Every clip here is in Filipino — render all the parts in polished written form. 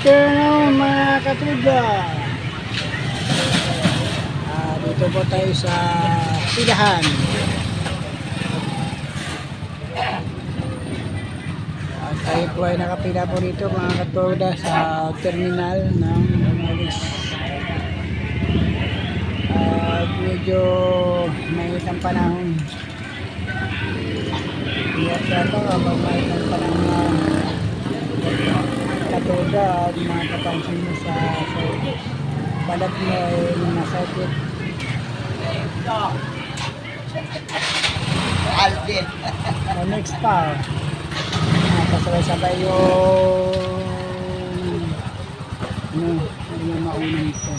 afternoon mga katuda. Dito po tayo sa pilahan. Tayo po ay nakapila po dito mga katuda sa terminal ng Umalis. Medyo mainit ang panahon. Kaya ito kapag mainit ang panahon katuda at makapansin mo sa balat mo ay nasakit. Alvin. Next pa. Pasabay-sabay yung yung maunang ito.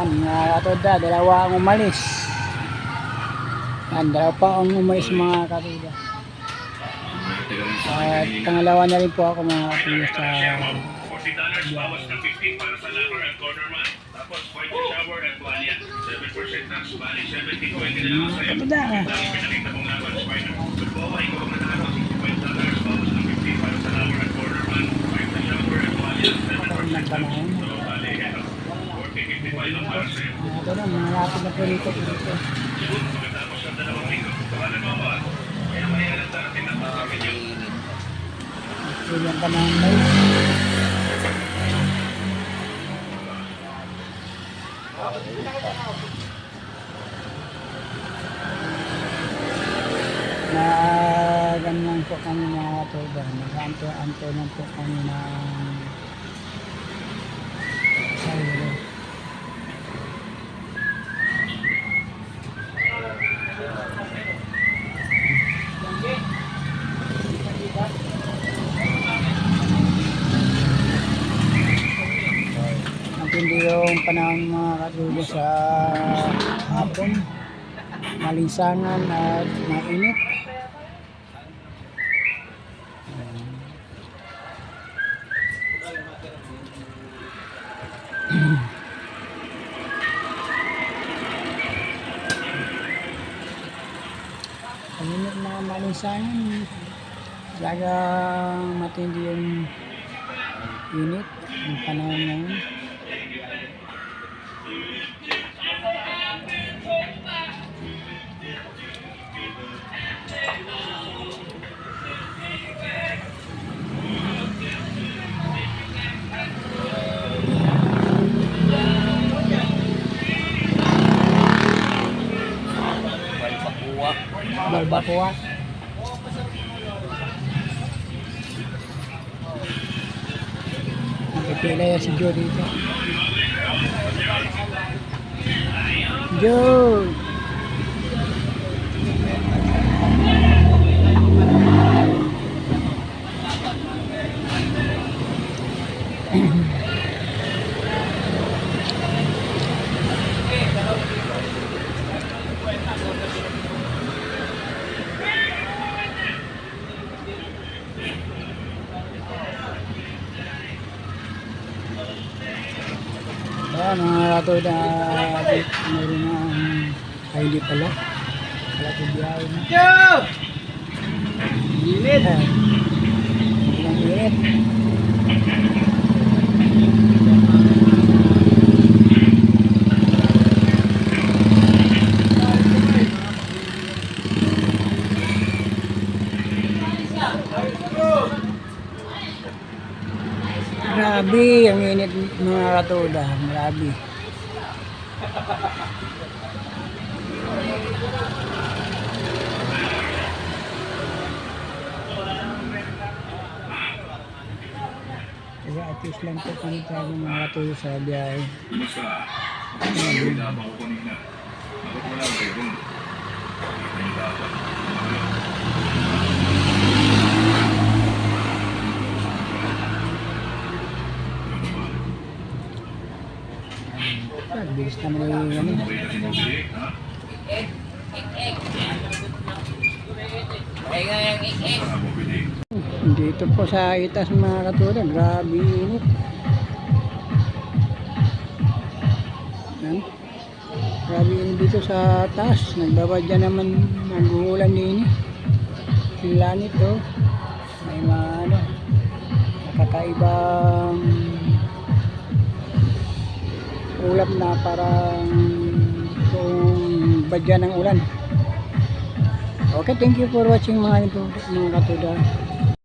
Mga katuda, dalawa ang umalis. Dalawa pa ang umalis mga katuda. At pangalawa na rin po ako mga katuda sa $40 bawas na 15 para sa lover at cornerman. Tapos white shower at tuwalya. 7% tax, bali 70 ko. Hindi na lang sa'yo. katuda. Dami pinakita mong laban, Spider. Bawa, ikaw ang nanalo. $65 bawas na 15 para sa lover at cornerman. White shower at tuwalya. 7% tax. So, bali, 40-55 lang para sa'yo. Ito na, mga lapit na po rito. Pagkatapos ng 2 linggo, tawanan mo ba? Kaya mayalan natin ang pagkakin niyo. Ilang pa na guys. Na ganyan po kami mga katuda. Nag-anto-anto lang po kami ng sayro. Hindi yung panahon mga katuda sa hapon, malinsangan at mainit. Mainit na malinsangan, talagang matindi yung init yung panahon na yun. Barbacoa. Nakipila yan si Joe dito. Joe! Mga katuda, meron na ay hindi pala ko biyahe na init ilang init. Grabe ang init mga katuda, grabe. Kaya at least lang po kami tayo mga katuda sa biyahe. Kumusta? Hindi na ba ko kanina? Bakit wala kayo doon? Hindi dapat. Bilis naman yung ano. Dito po sa itas mga katuda, grabe init. Yan. Grabe yun dito sa taas. Nagbabadya naman, nag-uulan din. Sila nito. May mga ano, nakakaibang ulap na parang kung badya ng ulan. Okay, thank you for watching mga katuda.